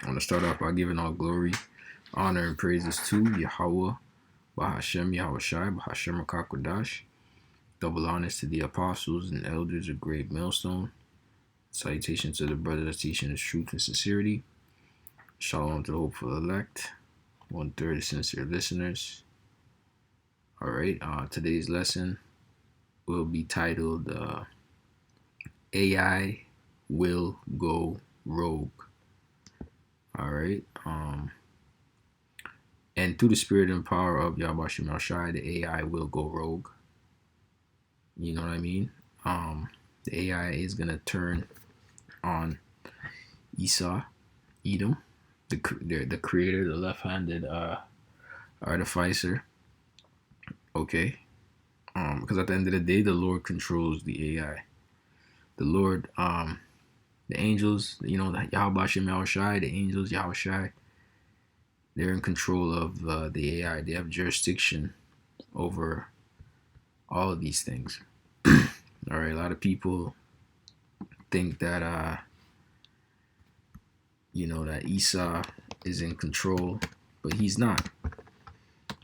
I want to start off by giving all glory, honor, and praises to Yahweh, Bahashem Yahweh Shai, Bahashem Rakakwadash. Double honors to the apostles and elders of Great Millstone. Salutations to the brothers teaching the truth and sincerity. Shalom to the hopeful elect. 1/3 sincere listeners. All right, today's lesson will be titled AI Will Go Rogue. All right. And through the spirit and power of Yahweh Shai, the AI will go rogue. You know what I mean? The AI is gonna turn on Esau, Edom, the creator, the left-handed artificer. Okay. Because at the end of the day, the Lord controls the AI. The Lord, the angels, the Yahweh Shem Yahweh Shai, the angels, Yahweh Shai, they're in control of the AI. They have jurisdiction over all of these things. All right, a lot of people think that that Esau is in control, but he's not.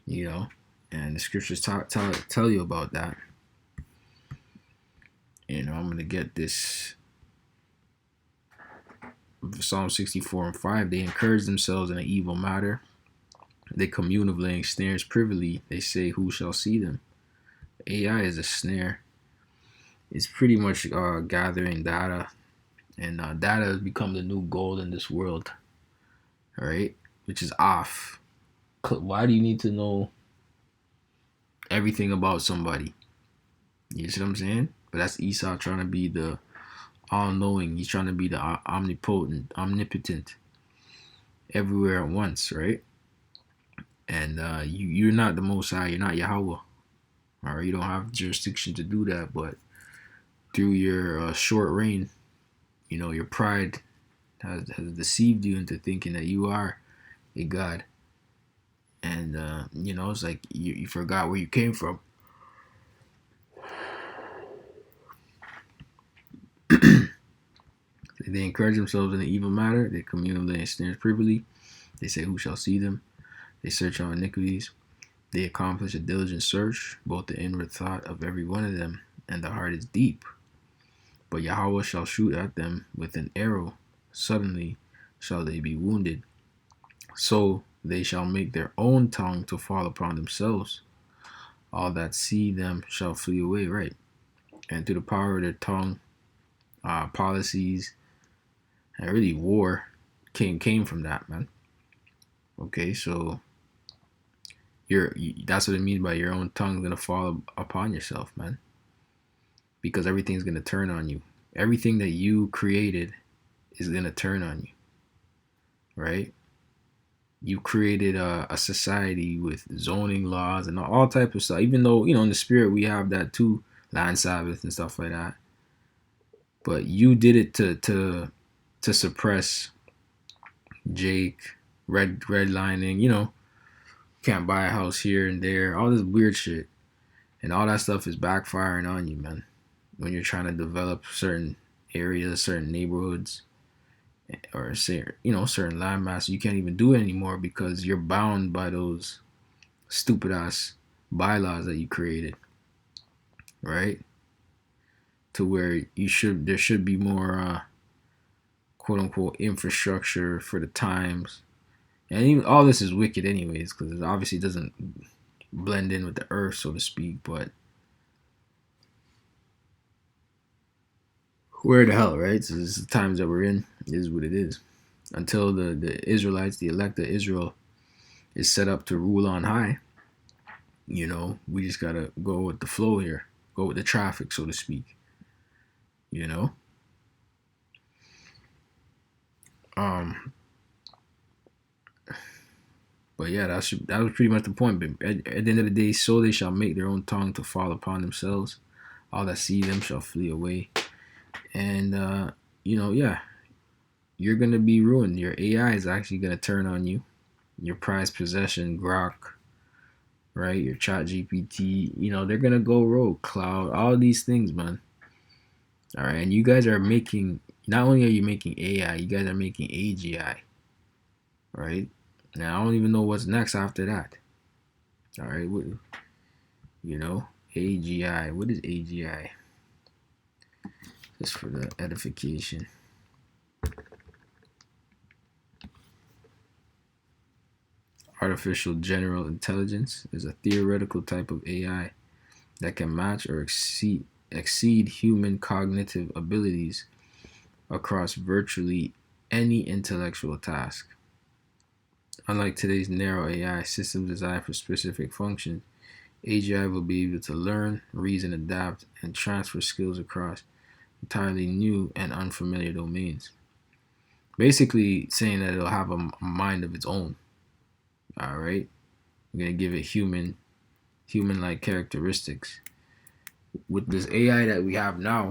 And the scriptures tell you about that. I'm gonna get this. Psalm 64:5. They encourage themselves in an evil matter. They commune of laying snares privily. They say, "Who shall see them?" AI is a snare. It's pretty much gathering data, and data has become the new gold in this world. All right, which is off. Why do you need to know everything about somebody? You see what I'm saying? But that's Esau trying to be the all-knowing. He's trying to be the omnipotent, omnipotent, everywhere at once, right? And you're not the Most High. You're not Yahweh. All right, you don't have jurisdiction to do that. But through your short reign, your pride has deceived you into thinking that you are a god. And it's like you forgot where you came from. They encourage themselves in an evil matter. They commune laying snares privily. They say, "Who shall see them?" They search on iniquities. They accomplish a diligent search, both the inward thought of every one of them, and the heart is deep. But Yahweh shall shoot at them with an arrow. Suddenly shall they be wounded. So they shall make their own tongue to fall upon themselves. All that see them shall flee away, right? And through the power of their tongue, policies, and really war came from that, man. Okay, so that's what it means by your own tongue gonna fall upon yourself, man. Because everything's gonna turn on you. Everything that you created is gonna turn on you, right? You created a society with zoning laws and all type of stuff. Even though in the spirit we have that too, land Sabbath and stuff like that. But you did it to suppress Jake, redlining. Can't buy a house here and there, all this weird shit, and all that stuff is backfiring on you, man. When you're trying to develop certain areas, certain neighborhoods, or certain landmass, you can't even do it anymore because you're bound by those stupid ass bylaws that you created, right? To where there should be more quote unquote infrastructure for the times. And even all this is wicked anyways, because it obviously doesn't blend in with the earth, so to speak. But where the hell, right? So this is the times that we're in. It is what it is. Until the Israelites, the elect of Israel, is set up to rule on high, we just gotta go with the flow here, go with the traffic, so to speak. But yeah, that was pretty much the point. But at the end of the day, so they shall make their own tongue to fall upon themselves. All that see them shall flee away. And yeah, you're gonna be ruined. Your AI is actually gonna turn on you. Your prized possession, Grok, right? Your Chat GPT, they're gonna go rogue. Cloud, all these things, man. All right, and you guys are making. Not only are you making AI, you guys are making AGI. right? Now I don't even know what's next after that. All right, AGI. What is AGI? Just for the edification. Artificial general intelligence is a theoretical type of AI that can match or exceed human cognitive abilities across virtually any intellectual task. Unlike today's narrow AI systems designed for specific functions, AGI will be able to learn, reason, adapt, and transfer skills across entirely new and unfamiliar domains. Basically, saying that it'll have a mind of its own. All right, we're gonna give it human-like characteristics. With this AI that we have now,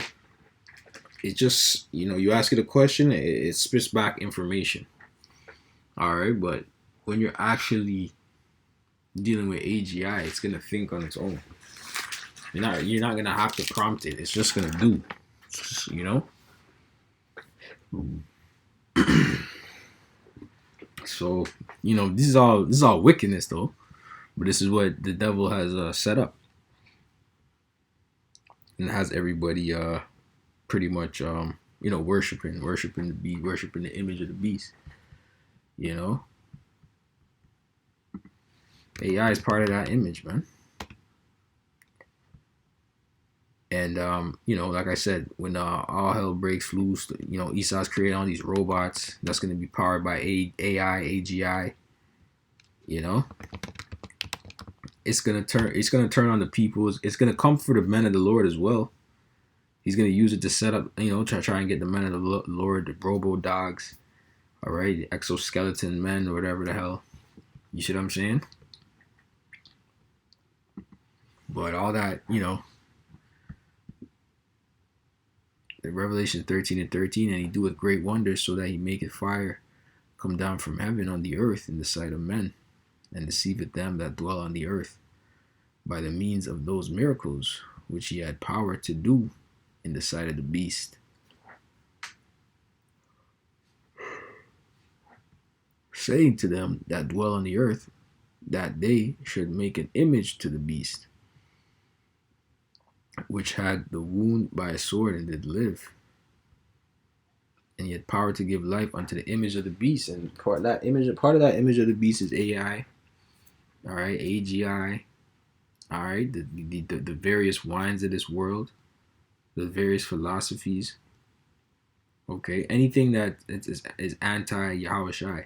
it just you ask it a question, it spits back information. All right, but when you're actually dealing with AGI, it's gonna think on its own. You're not gonna have to prompt it. It's just gonna do. You know. So this is all wickedness though, but this is what the devil has set up, and has everybody pretty much worshiping the image of the beast. AI is part of that image, man. And like I said, when all hell breaks loose, Esau's creating all these robots that's going to be powered by AI, AGI. It's gonna turn on the people. It's gonna come for the men of the Lord as well. He's gonna use it to set up, try and get the men of the Lord, the robo dogs, all right, the exoskeleton men or whatever the hell. You see what I'm saying? But all that, the Revelation 13:13, and he doeth great wonders, so that he maketh fire come down from heaven on the earth in the sight of men, and deceiveth them that dwell on the earth by the means of those miracles which he had power to do in the sight of the beast. Saying to them that dwell on the earth that they should make an image to the beast, which had the wound by a sword and did live. And he had power to give life unto the image of the beast. And part of that image of the beast is AI. All right, AGI. All right, the various wines of this world, the various philosophies. Okay, anything that is anti Yahushai.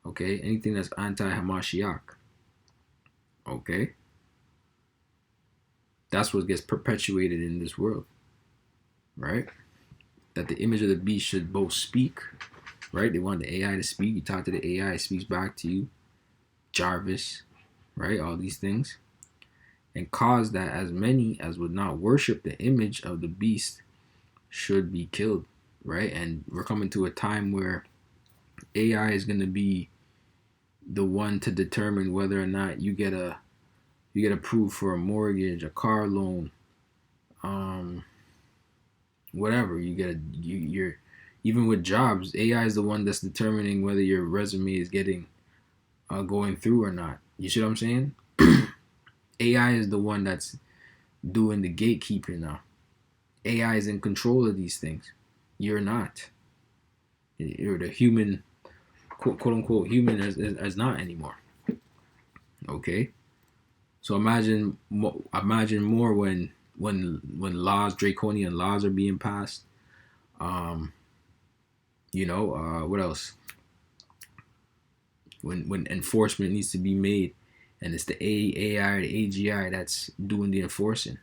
Okay, anything that's anti Hamashiach. Okay, that's what gets perpetuated in this world, right? That the image of the beast should both speak, right? They want the AI to speak. You talk to the AI, it speaks back to you. Jarvis, right? All these things. And cause that as many as would not worship the image of the beast should be killed, right? And we're coming to a time where AI is going to be the one to determine whether or not you get approved for a mortgage, a car loan, whatever. You're even with jobs, AI is the one that's determining whether your resume is getting going through or not. You see what I'm saying? AI is the one that's doing the gatekeeping now. AI is in control of these things. You're not. You're the human, quote unquote, human as not anymore. Okay. So imagine more when laws, draconian laws are being passed. What else? When enforcement needs to be made, and it's the AI or the AGI that's doing the enforcing.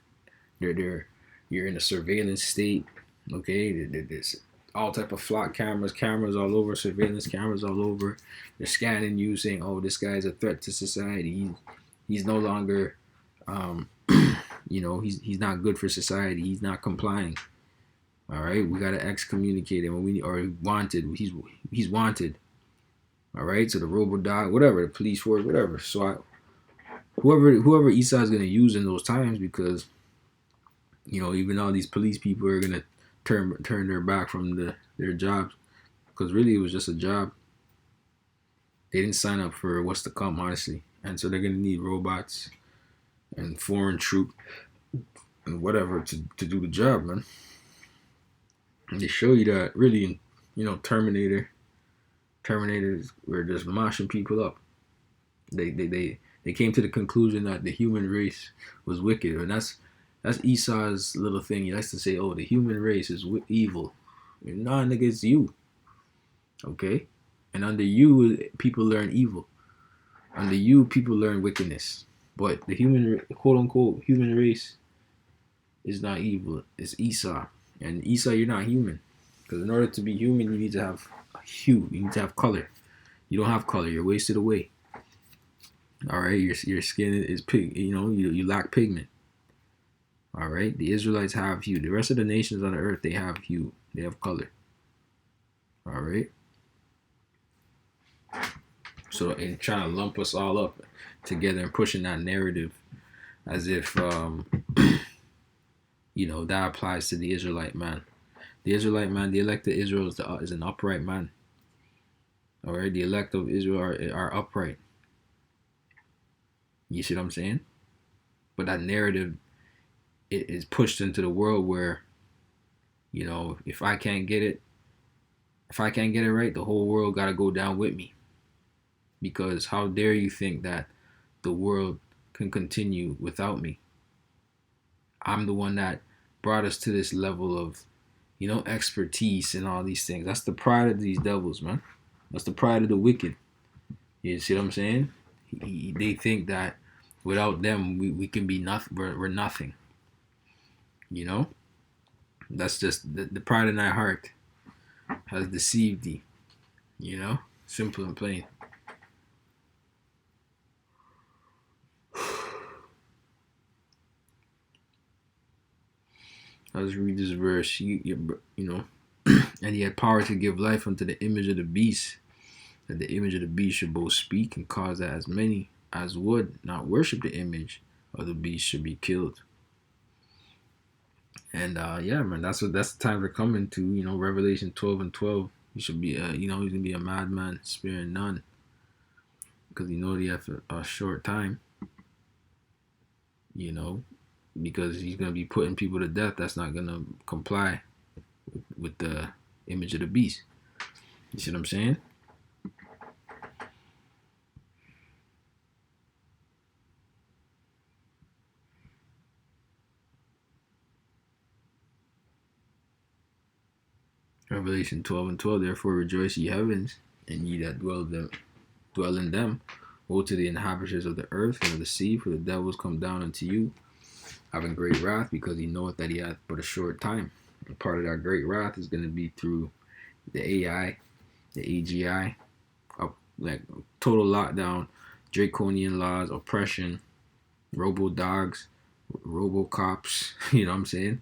You're in a surveillance state. Okay, there's all type of flock cameras all over, surveillance cameras all over. They're scanning you, saying, "Oh, this guy's a threat to society. He's no longer, he's not good for society. He's not complying. All right, we gotta excommunicate him, or wanted. He's wanted. All right, so the robo dog, whatever, the police force, whatever. So whoever Esau is gonna use in those times, because even all these police people are gonna turn their back from their jobs, because really it was just a job. They didn't sign up for what's to come, honestly. And so they're gonna need robots and foreign troop and whatever to do the job, man. And they show you that really, Terminators were just mashing people up. They came to the conclusion that the human race was wicked, and that's Esau's little thing. He likes to say, "Oh, the human race is evil." Nah, nigga, it's you. Okay, and under you, people learn evil. Under you, people learn wickedness. But the human, quote unquote, human race is not evil. It's Esau, and Esau, you're not human. Because in order to be human, you need to have hue. You need to have color. You don't have color. You're wasted away. All right, your skin is pig. You lack pigment. All right, the Israelites have hue. The rest of the nations on the earth, they have hue. They have color. All right. So in trying to lump us all up together and pushing that narrative as if that applies to the Israelite man. The Israelite man, the elect of Israel is an upright man. All right, the elect of Israel are upright. You see what I'm saying? But that narrative it is pushed into the world where, if I can't get it right, the whole world got to go down with me. Because how dare you think that the world can continue without me? I'm the one that brought us to this level of, expertise and all these things. That's the pride of these devils, man. That's the pride of the wicked. You see what I'm saying? They think that without them, we can be nothing. We're nothing. That's just the pride in thy heart has deceived thee. Simple and plain. I'll just read this verse. And he had power to give life unto the image of the beast, that the image of the beast should both speak and cause that as many as would not worship the image of the beast should be killed. And yeah, man, that's the time we're coming to. Revelation 12:12. He should be, he's gonna be a madman, sparing none, because he have a short time. Because he's gonna be putting people to death that's not gonna comply with the image of the beast. You see what I'm saying? Revelation 12:12. Therefore rejoice, ye heavens, and ye that dwell in them. Woe to the inhabitants of the earth and of the sea, for the devils come down unto you, having great wrath, because he knoweth that he hath but a short time. And part of that great wrath is going to be through the AI, the AGI, like total lockdown, draconian laws, oppression, robo dogs, robo cops. You know what I'm saying?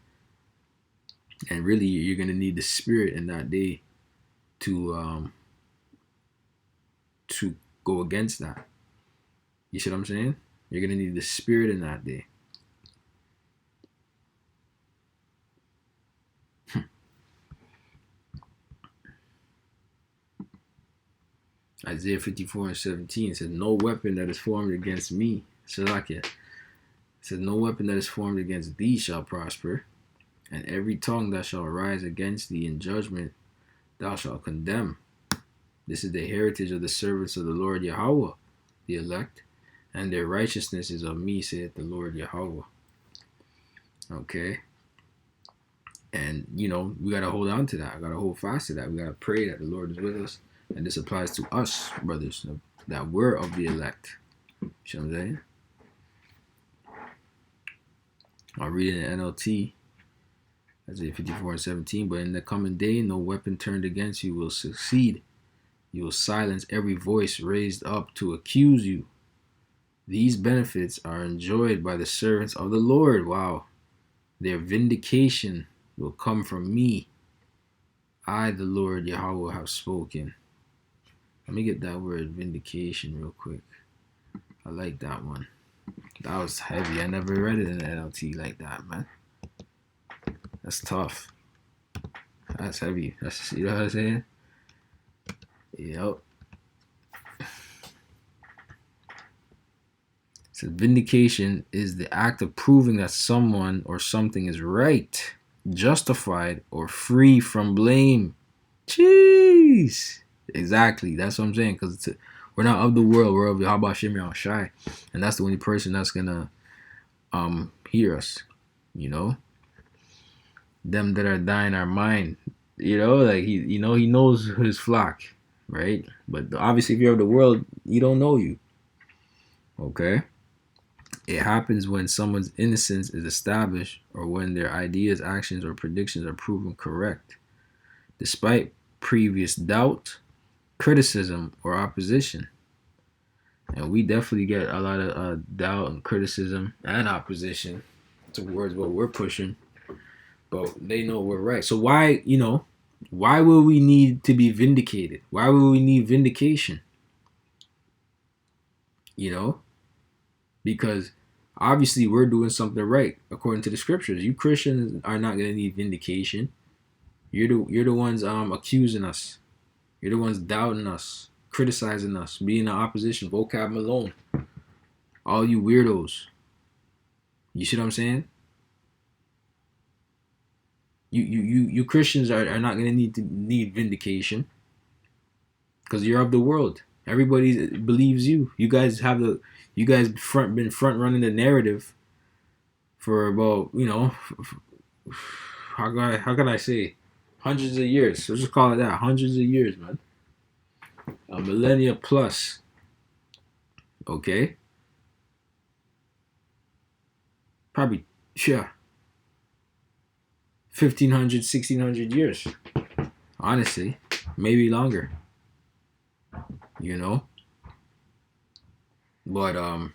And really, you're going to need the spirit in that day to go against that. You see what I'm saying? You're going to need the spirit in that day. Isaiah 54:17 says, no weapon that is formed against me, Salakia, says, no weapon that is formed against thee shall prosper, and every tongue that shall rise against thee in judgment thou shalt condemn. This is the heritage of the servants of the Lord Yahweh, the elect, and their righteousness is of me, saith the Lord Yahweh. Okay? And, we got to hold on to that. We got to hold fast to that. We got to pray that the Lord is with us. And this applies to us, brothers, that we're of the elect. You know what I'm saying? I'll read it in NLT. Isaiah 54:17. But in the coming day, no weapon turned against you will succeed. You will silence every voice raised up to accuse you. These benefits are enjoyed by the servants of the Lord. Wow. Their vindication will come from me. I, the Lord Yahweh, have spoken. Let me get that word vindication real quick. I like that one. That was heavy. I never read it in NLT like that, man. That's tough. That's heavy. You know what I'm saying? Yep. So vindication is the act of proving that someone or something is right, justified, or free from blame. Jeez. Exactly. That's what I'm saying. Because we're not of the world. We're of the Haba Shemir Shai. And that's the only person that's going to hear us. You know? Them that are dying are mine. You know? Like, he knows his flock. Right? But obviously, if you're of the world, you don't know you. Okay? It happens when someone's innocence is established or when their ideas, actions, or predictions are proven correct, despite previous doubt, criticism, or opposition. And we definitely get a lot of doubt and criticism and opposition towards what we're pushing, but they know we're right. So why will we need to be vindicated? Why will we need vindication? Because obviously we're doing something right according to the scriptures. You Christians are not going to need vindication. You're the ones accusing us. You're the ones doubting us, criticizing us, being in opposition, vocab Malone. All you weirdos. You see what I'm saying? You Christians are not going to need vindication because you're of the world. Everybody believes you. You guys been front running the narrative for about, how can I say, hundreds of years. Let's just call it that. Hundreds of years, man. A millennia plus. Okay? Probably, 1,500, 1,600 years. Honestly. Maybe longer. But, all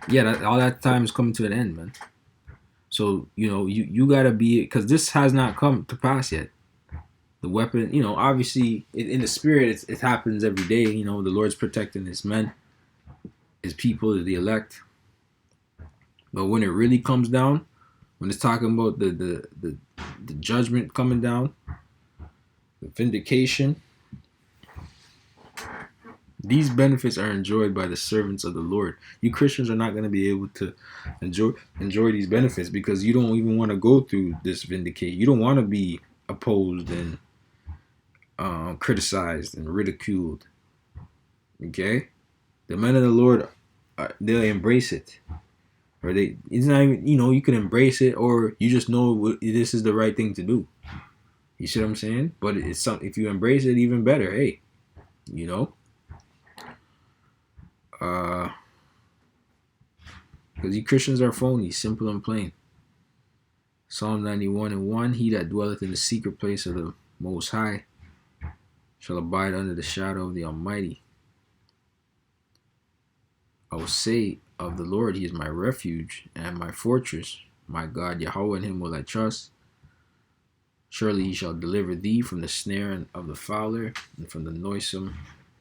that time is coming to an end, man. So, you gotta be, because this has not come to pass yet. The weapon, obviously, in the spirit, it happens every day. The Lord's protecting his men, his people, the elect. But when it really comes down, when it's talking about the judgment coming down, the vindication, these benefits are enjoyed by the servants of the Lord. You Christians are not going to be able to enjoy these benefits because you don't even want to go through this vindication. You don't want to be opposed and criticized and ridiculed. Okay? The men of the Lord, they'll embrace it. Or it's not even, you can embrace it, or you just know this is the right thing to do. You see what I'm saying? But it's something, if you embrace it, even better. Hey, because you Christians are phony, simple and plain. Psalm 91:1, he that dwelleth in the secret place of the Most High shall abide under the shadow of the Almighty. I will say of the Lord, he is my refuge and my fortress. My God, Yahweh, in him will I trust. Surely he shall deliver thee from the snare of the fowler and from the noisome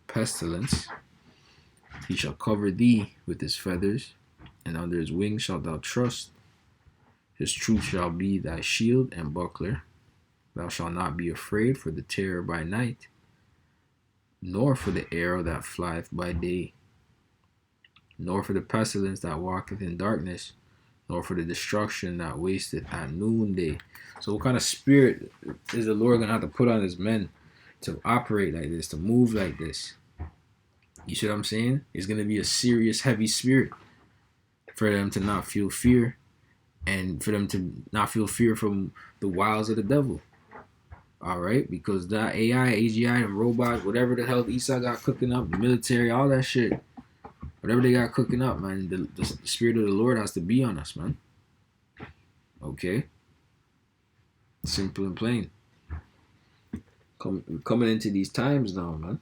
pestilence. He shall cover thee with his feathers, and under his wings shalt thou trust. His truth shall be thy shield and buckler. Thou shalt not be afraid for the terror by night, nor for the arrow that flieth by day, nor for the pestilence that walketh in darkness, nor for the destruction that wasteth at noonday. So what kind of spirit is the Lord going to have to put on his men to operate like this, to move like this? You see what I'm saying? It's going to be a serious, heavy spirit for them to not feel fear, and for them to not feel fear from the wiles of the devil. All right? Because that AI, AGI, and robots, whatever the hell Esau got cooking up, the military, all that shit, whatever they got cooking up, man, the spirit of the Lord has to be on us, man. Okay? Simple and plain. Coming into these times now, man.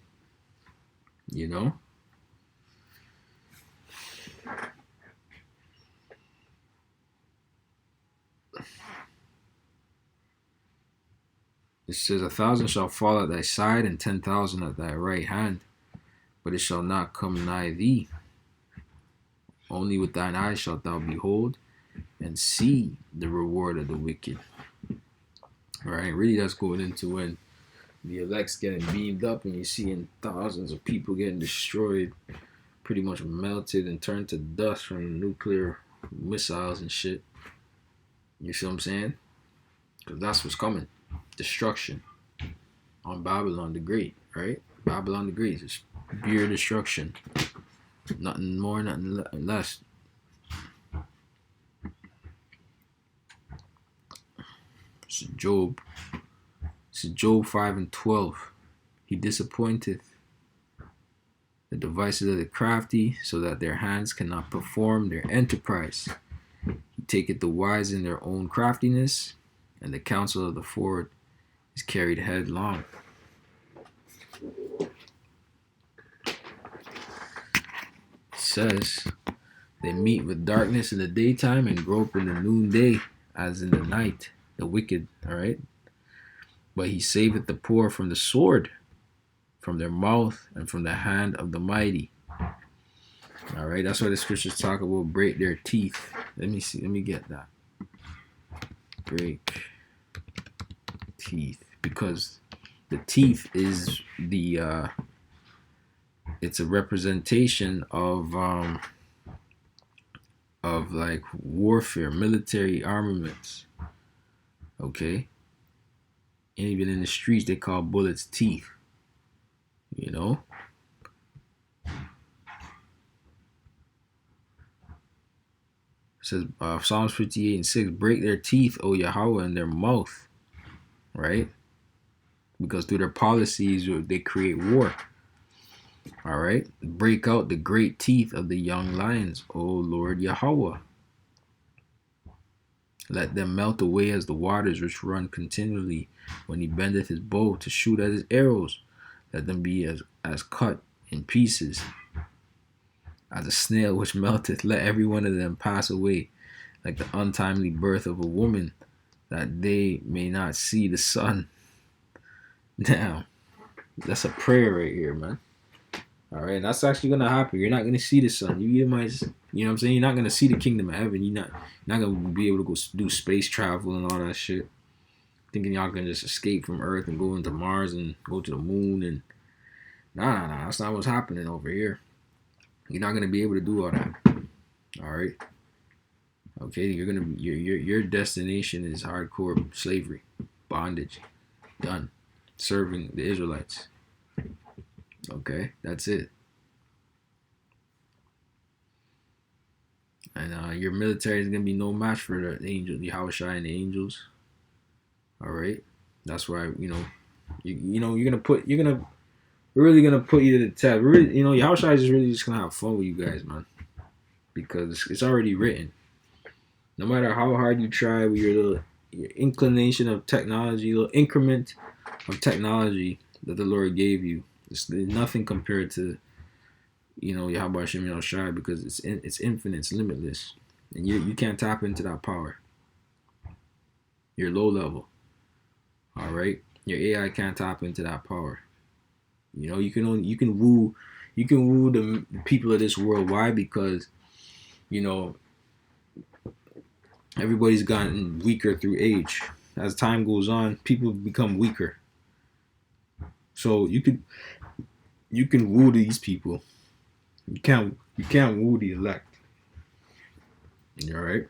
It says, 1,000 shall fall at thy side, and 10,000 at thy right hand, but it shall not come nigh thee. Only with thine eyes shalt thou behold and see the reward of the wicked. All right, really, that's going into when the elect's getting beamed up and you're seeing thousands of people getting destroyed pretty much melted and turned to dust from nuclear missiles and shit. You see what I'm saying? Because that's what's coming. Destruction on Babylon the Great, right? Babylon the Great is pure destruction. Nothing more, nothing less. This is Job. This is Job 5 and 12. He disappointeth the devices of the crafty, so that their hands cannot perform their enterprise. He taketh the wise in their own craftiness, and the counsel of the forward is carried headlong. It says, they meet with darkness in the daytime and grope in the noonday as in the night, the wicked, all right? But he saveth the poor from the sword, from their mouth, and from the hand of the mighty. All right, that's why the scriptures talk about break their teeth. Let me see, let me get that. Break teeth, because the teeth is the it's a representation of like warfare, military armaments. Okay, and even in the streets they call bullets teeth. You know, it says Psalms 58 and 6, break their teeth, O Yahweh, in their mouth, right? Because through their policies they create war. All right, break out the great teeth of the young lions, O Lord Yahweh. Let them melt away as the waters which run continually when he bendeth his bow to shoot at his arrows. Let them be as cut in pieces as a snail which melteth. Let every one of them pass away like the untimely birth of a woman, that they may not see the sun. Now, that's a prayer right here, man. All right, and that's actually gonna happen. You're not gonna see the sun. You might, you know what I'm saying? You're not gonna see the kingdom of heaven. You're not gonna be able to go do space travel and all that shit. Thinking y'all can just escape from Earth and go into Mars and go to the moon and nah. That's not what's happening over here. You're not gonna be able to do all that. All right. Okay, your destination is hardcore slavery, bondage, done, serving the Israelites. Okay, that's it. And your military is gonna be no match for the angels, the Yahushua and the angels. All right, that's why you're really gonna put you to the test. Really, Yahushua is really just gonna have fun with you guys, man, because it's already written. No matter how hard you try with your inclination of technology, little increment of technology that the Lord gave you, it's nothing compared to Yahweh Hashem Yahushua, because it's infinite, it's limitless, and you can't tap into that power. You're low level. All right, your AI can't tap into that power. You can woo the people of this world. Why? Because everybody's gotten weaker through age. As time goes on, people become weaker. So you can woo these people. You can't woo the elect. All right.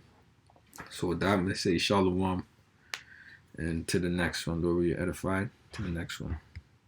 So with that, I'm gonna say shalom, and to the next one. Lord, you're edified. To the next one.